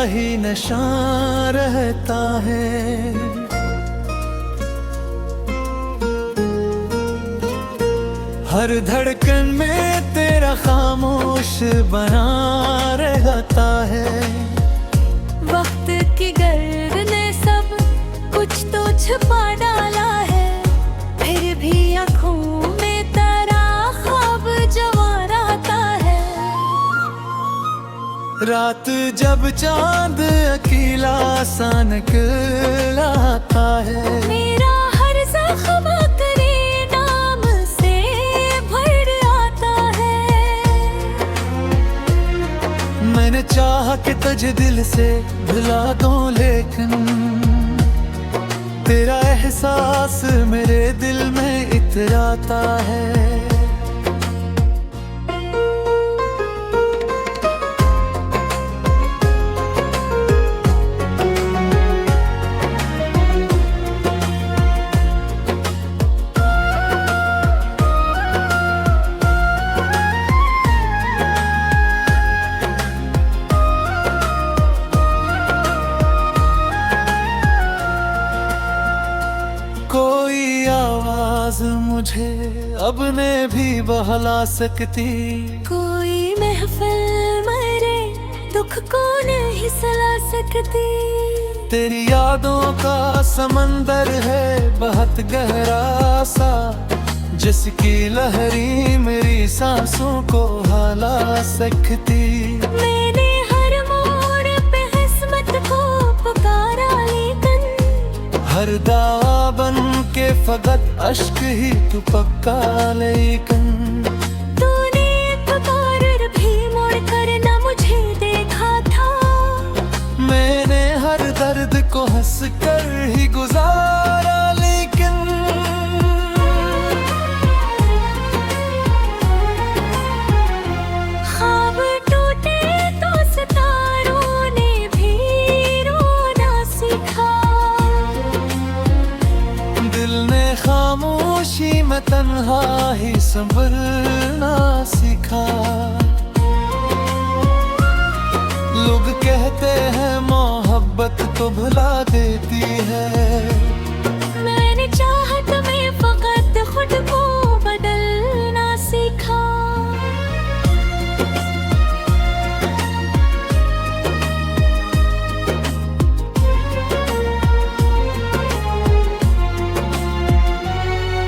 ही नशा रहता है। हर धड़कन में तेरा खामोश बना रहता है। वक्त की गर्द ने सब कुछ तो छुपा डाला है, फिर भी आँखों में तेरा ख्वाब जवान आता है। रात जब चांद अकेला सा निकलाता है, मेरा हर ज़ख्म तेरे नाम से भर आता है। मैंने चाहा कि तुझे दिल से भुला दूं, लेकिन तेरा एहसास मेरे दिल में इतराता है। कोई आवाज मुझे अब ने भी बहला सकती, कोई महफिल मेरे दुख को नहीं सला सकती। तेरी यादों का समंदर है बहुत गहरा सा, जिसकी लहरी मेरी सांसों को हिला सकती। मैंने हर मोड़ पे किस्मत को पुकारा, लेकिन हर दावा बन के फकत अश्क ही तू पक्का, लेकिन तूने एक बार भी मोड़ कर न मुझे देखा था। मैंने हर दर्द को हंस कर ही गुजारा, लेकिन ख्वाब टूटे तो सितारों ने भी रोना सीखा। दिल ने खामोशी में तन्हा ही संभलना सीखा। लोग कहते हैं मोहब्बत तो भुला देती है, मैंने चाहत में फकत खुद को बदलना सीखा।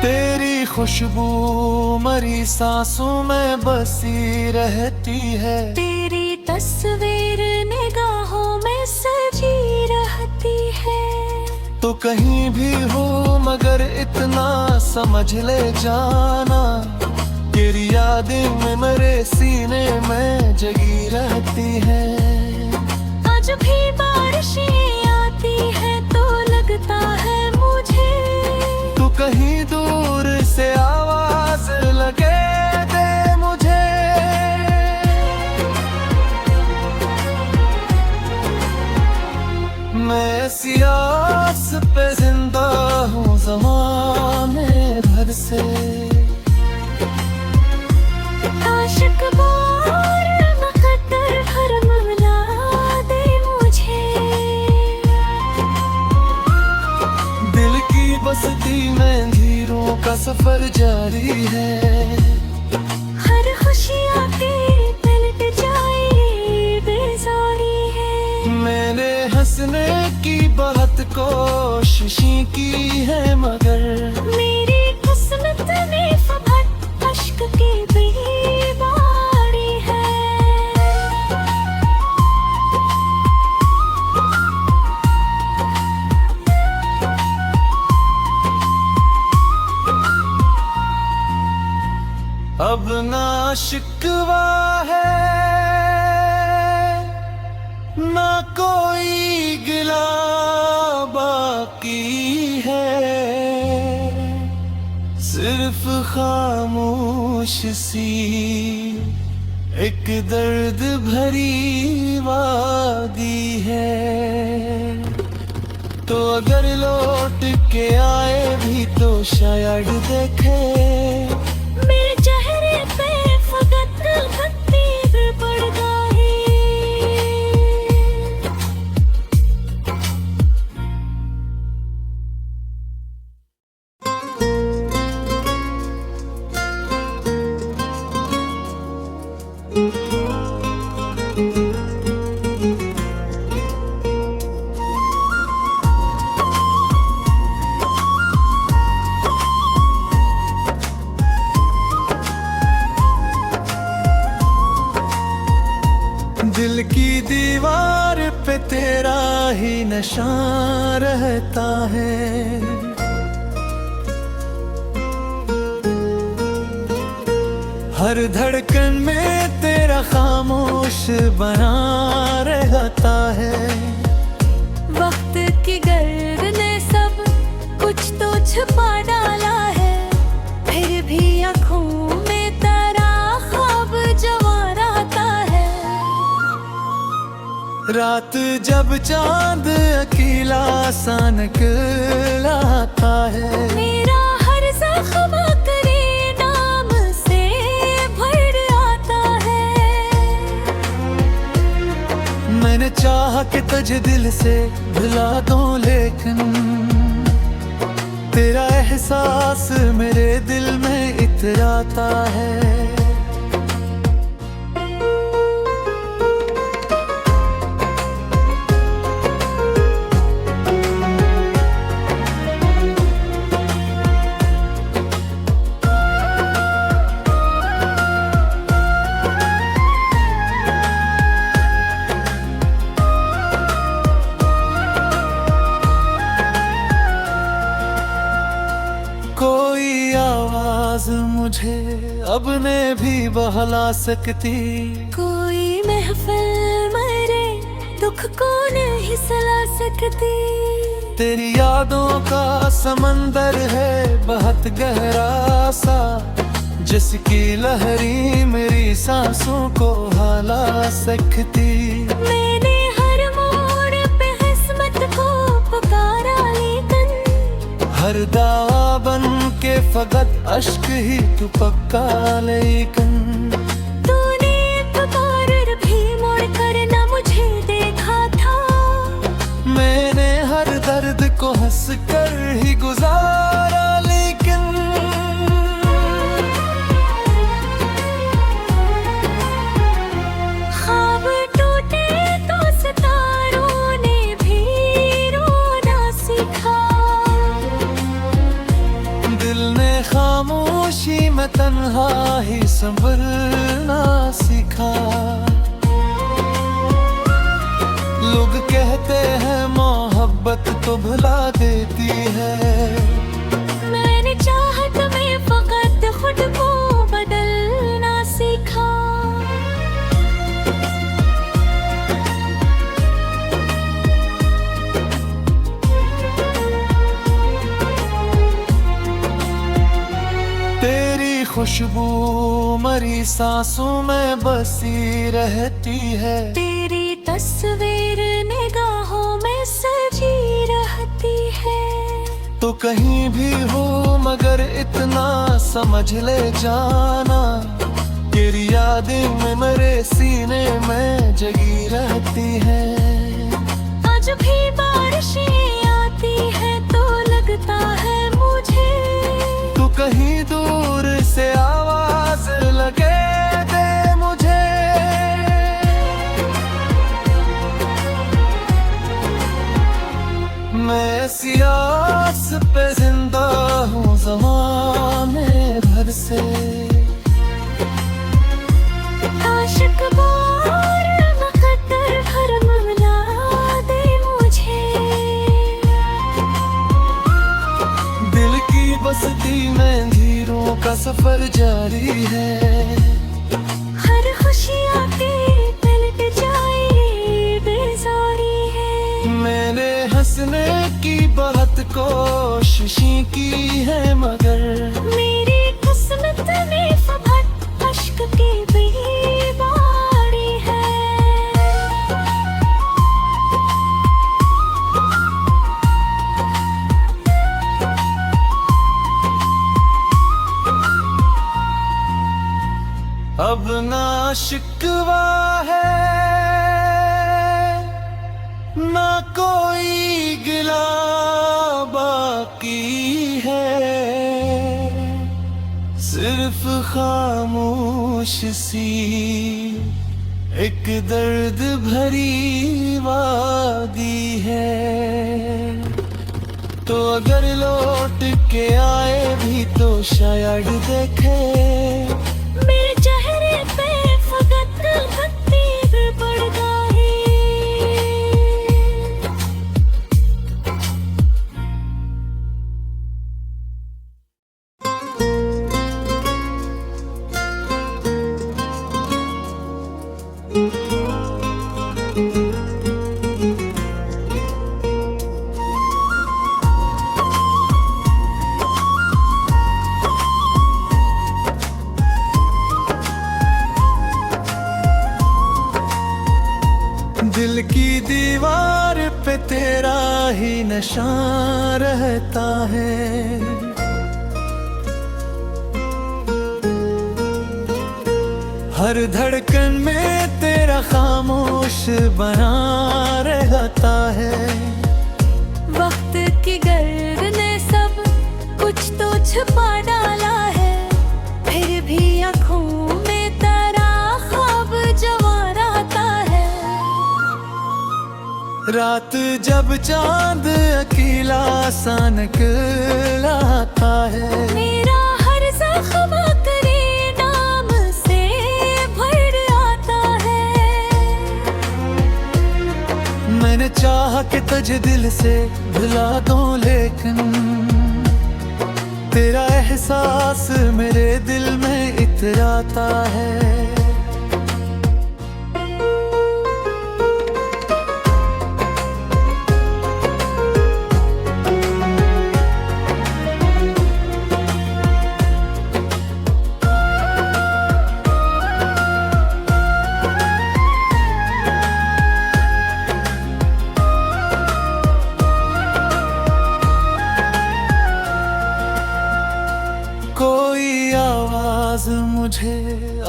तेरी खुशबू मरी सांसों में बसी रहती है। तेरी तस्वीर निगाहों में सजी रहती है। तो कहीं भी हो मगर इतना समझ ले जाना, तेरी यादें मेरे सीने में जगी रहती है। आज भी बारिशें आती है तो लगता है मुझे, तू कहीं दूर से आवाज लगे दे मुझे। मैं सियास पे जिंदा हूँ ज़माने भर से। आशिक बार मुकद्दर भर मिला दे मुझे। दिल की बस्ती में धीरों का सफर जारी है। हर खुशी आके पलट जाए बेजारी है। मैंने हंसने की बहुत कोशिशें की है, मगर मेरी किस्मत में फकत अश्क की बीमारी है। अब ना शिकवा है ना कोई गिला बाकी है, सिर्फ खामोश सी एक दर्द भरी वादी है। तो अगर लौट के आए भी तो शायद देखे मेरे चेहरे पे फकत तकदीर पड़ गई। नशा रहता है। हर धड़कन में तेरा खामोश बना रहता है। वक्त की गर्द ने सब कुछ तो छुपा डाला है, फिर भी आँखों में तेरा ख्वाब जवान आता है। रात जब चांद अकेला सा निकलाता है, मेरा हर जख्म तेरे नाम से भर आता है। मैंने चाहा कि तुझे दिल से भुला दूं, लेकिन तेरा एहसास मेरे दिल में इतराता है। कोई आवाज मुझे अब ने भी बहला सकती, कोई महफिल मरे दुख को नहीं सला सकती। तेरी यादों का समंदर है बहुत गहरा सा, जिसकी लहरी मेरी सांसों को हिला सकती। मैंने हर मोड़ पे किस्मत को पुकारा, लेकिन हर दावा बन के फकत अश्क ही तू पक्का, लेकिन तूने पुकार भी मोड़ कर न मुझे देखा था। मैंने हर दर्द को हंस कर ही गुजारा, लेकिन ख्वाब टूटे तो सितारों ने भी रोना सीखा। दिल ने खामोशी में तन्हा ही संभलना सीखा। लोग कहते हैं मोहब्बत तो भुला देती है, मैंने चाहत में फकत खुद को बदलना सीखा। तेरी खुशबू मरी सांसों में बसी रहती है। तेरी तस्वीर निगाहों में सजी रहती है। तो कहीं भी हो मगर इतना समझ ले जाना, तेरी यादें मेरे सीने में जगी रहती है। आज भी बारिशें आती है तो लगता है मुझे, तू कहीं दूर से आवाज लगे दे मुझे। मैं सियास पे जिंदा हूँ ज़माने भर से। आशिक बार मुकद्दर भर मिला दे मुझे। दिल की बस्ती में धीरों का सफर जारी है। हर खुशी आके पलट जाए बेजारी है। मैंने हंसने की बहुत कोशिशें की है, मगर मेरी किस्मत में फकत अश्क की बेबारी है। अब ना शिकवा है ना कोई गिला बाकी है, सिर्फ खामोश सी एक दर्द भरी वादी है। तो अगर लौट के आए भी तो शायद देखे मेरे चेहरे पे फकत भक्ति पड़ गई। नशा रहता है। हर धड़कन में तेरा खामोश बना रहता है। वक्त की गर्द ने सब कुछ तो छुपा डाला है, फिर भी आँखों में तेरा ख्वाब जवान आता है। रात जब चांद अकेला सा निकलाता है, मेरा हर जख्म तेरे नाम से भर आता है। मैंने चाहा कि तुझे दिल से भुला दूं, लेकिन तेरा एहसास मेरे दिल में इतराता है। कोई आवाज मुझे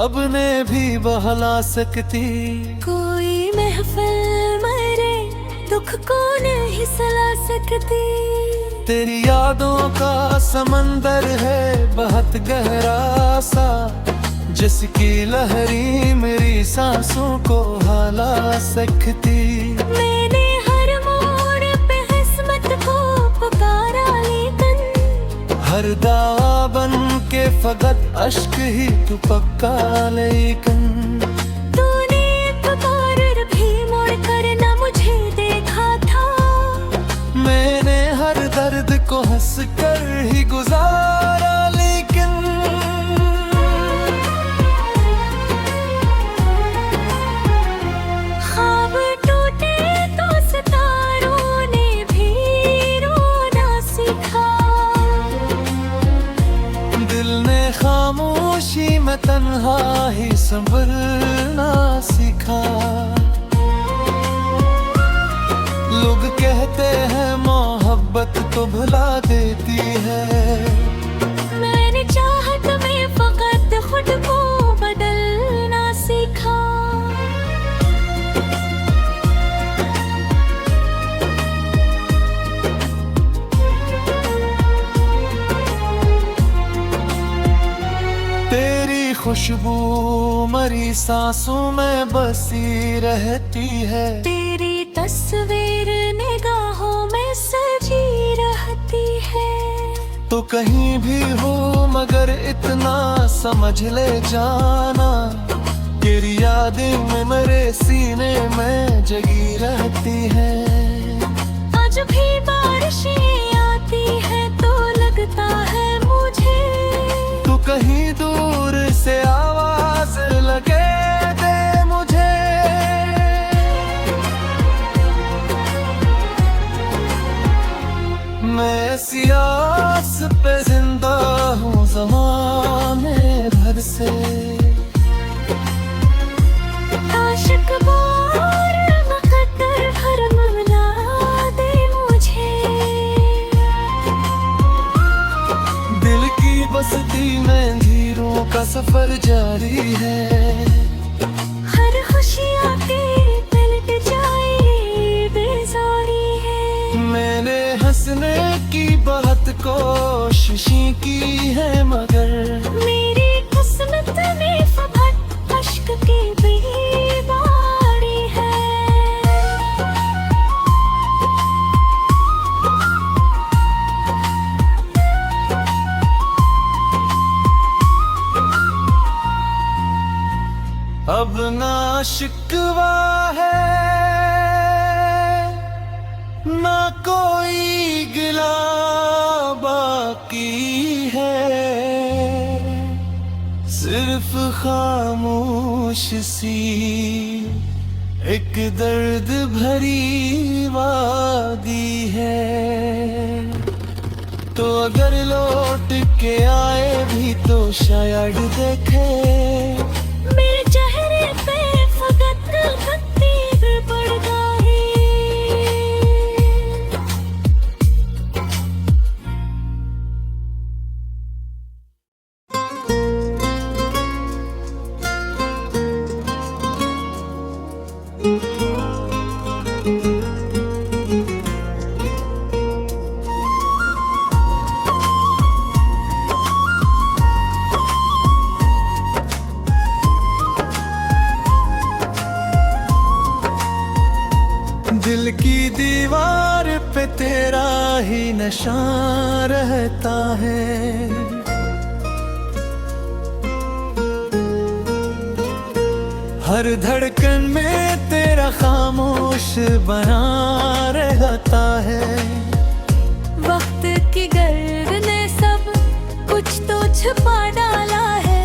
अब ने भी बहला सकती, कोई महफिल मरे दुख को नहीं सला सकती। तेरी यादों का समंदर है बहुत गहरा सा, जिसकी लहरी मेरी सांसों को हिला सकती। मैंने हर मोड़ पे किस्मत को पुकारा, लेकिन हर दावा बन के फकत अश्क ही तू पक्का, लेकिन तूने एक बार भी मुड़ कर न मुझे देखा था। मैंने हर दर्द को हंस कर ही गुजारा, लेकिन ख्वाब टूटे तो सितारों ने भी रोना सीखा। दिल ने खामोशी में तन्हा ही संभलना सीखा। लोग कहते हैं मोहब्बत तो भुला देती है, मैंने चाहत में फकत खुद को बदलना सीखा। तेरी खुशबू मरी सांसों में बसी रहती है। तेरी तस्वीर निगाहों में सजी रहती है। तो कहीं भी हो मगर इतना समझ ले जाना, तेरी यादें में मेरे सीने में जगी रहती है। आज भी बारिशें आती है तो लगता है मुझे, तू कहीं दूर से आवाज लगे दे मुझे। मैं सियास पे जिंदा हूँ ज़माने भर से। आशिक बार मुकद्दर हर मिला दे मुझे। दिल की बस्ती में धीरों का सफर जारी है। हर खुशी आके पलट जाए बेजारी है। मैंने हंसने की बहुत कोशिशें की है, मगर मेरी किस्मत में फकत अश्क की बीमारी है। अब ना शिकवा है ना कोई गिला बाकी है, सिर्फ खामोश सी एक दर्द भरी वादी है। तो अगर लौट के आए भी तो शायद देखे मेरे चेहरे पे फकत तकदीर पड़ गई। नशा रहता है। हर धड़कन में तेरा खामोश बना रहता है। वक्त की गर्द ने सब कुछ तो छुपा डाला है,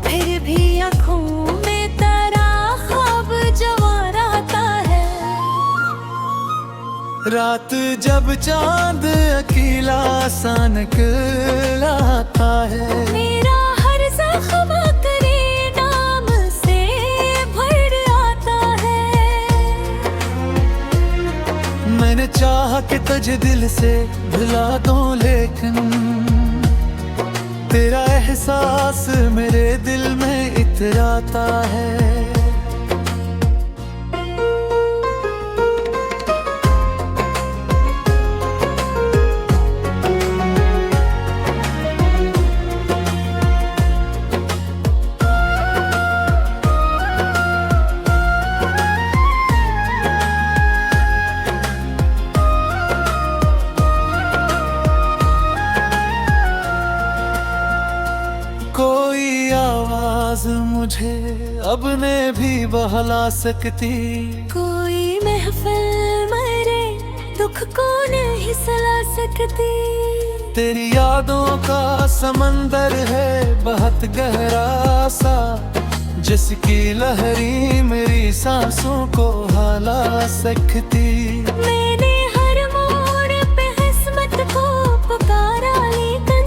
फिर भी आँखों में तेरा ख्वाब जवान आता है। रात जब चांद अकेला सा निकलाता है, मेरा हर जख्म तेरे नाम से भर आता है। मैंने चाहा कि तुझे दिल से भुला दूं, लेकिन तेरा एहसास मेरे दिल में इतराता है। कोई आवाज मुझे अब ने भी बहला सकती, कोई महफिल मरे दुख को नहीं सला सकती। तेरी यादों का समंदर है बहुत गहरा सा, जिसकी लहरी मेरी सांसों को हिला सकती। मैंने हर मोड़ पे किस्मत को पुकारा, लेकिन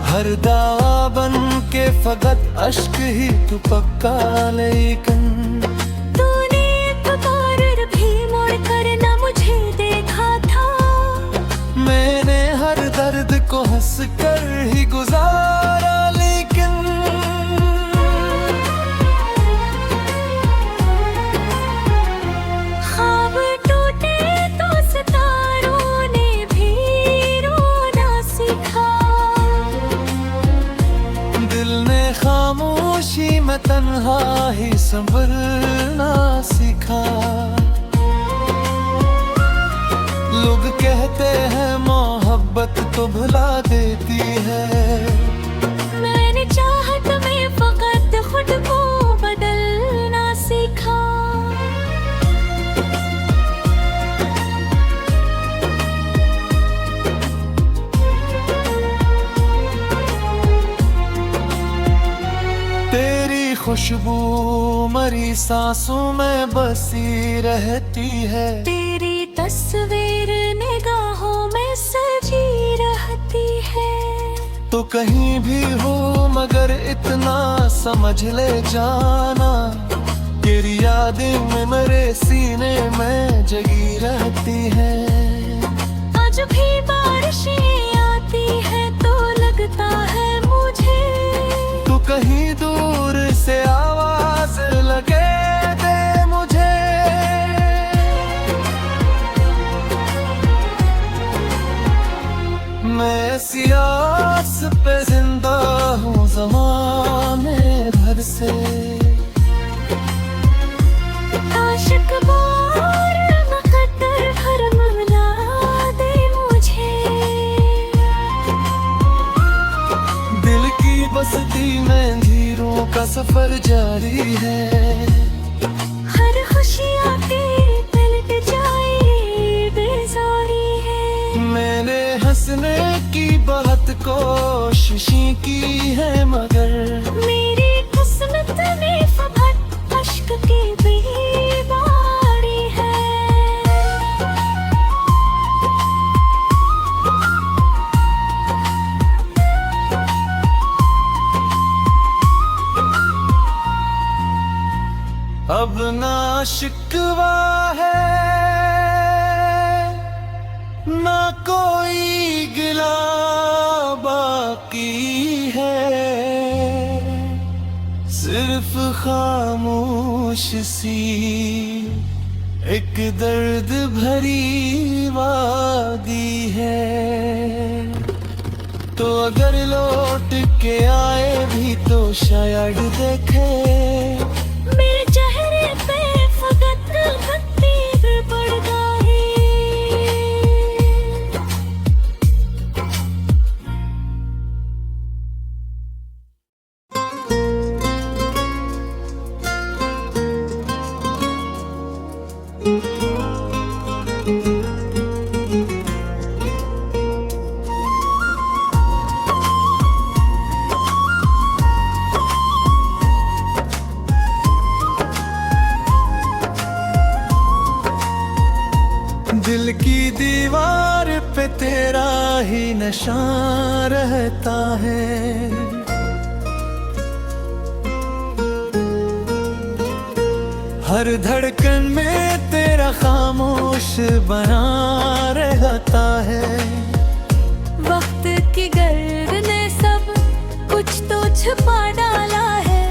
हर दावा बन के फकत अश्क ही तू पक्का, लेकिन तूने एक बार भी मुड़ कर न मुझे देखा था। मैंने हर दर्द को हंस कर ही गुजारा, लेकिन ख्वाब टूटे तो सितारों ने भी रोना सीखा। दिल ने खामोशी में तन्हा ही संभलना सीखा। लोग कहते हैं मोहब्बत तो भुला देती है, मैंने चाहत में फकत खुद को बदलना सीखा। तेरी खुशबू मरी सांसों में बसी रहती है। तेरी तस्वीर निगाहों में सजी रहती है। तो कहीं भी हो मगर इतना समझ ले जाना, तेरी यादें मेरे सीने में जगी रहती है। आज भी बारिशें आती है तो लगता है मुझे, तू कहीं दूर से आवाज लगे दे मुझे। मैं सियास पे जिंदा हूँ ज़माने भर से। आशिक बार मुकद्दर भर मिला दे मुझे। दिल की बस्ती में धीरों का सफर जारी है। हर खुशी आके पलट जाए बेजारी है। मैंने हंसने की बहुत कोशिशें की है, मगर मेरी किस्मत में फकत अश्क की बीमारी है। अब ना शिकवा है ना कोई गिला बाकी है, सिर्फ खामोश सी एक दर्द भरी वादी है। तो अगर लौट के आए भी तो शायद देखे मेरे चेहरे पे फकत तकदीर पड़ गई। वही नशा रहता है। हर धड़कन में तेरा खामोश बना रहता है। वक्त की गर्द ने सब कुछ तो छुपा डाला है,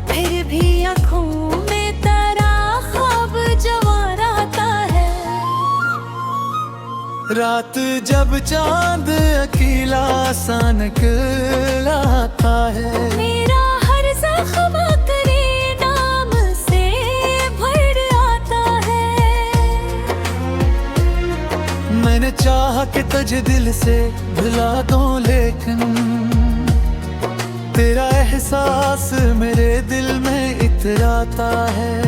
फिर भी आँखों में तेरा ख्वाब जवान आता है। रात जब चांद अकेला सा निकलाता है, मेरा हर ज़ख्म तेरे नाम से भर आता है। मैंने चाहा कि तुझे दिल से भुला दूं, लेकिन तेरा एहसास मेरे दिल में इतराता है।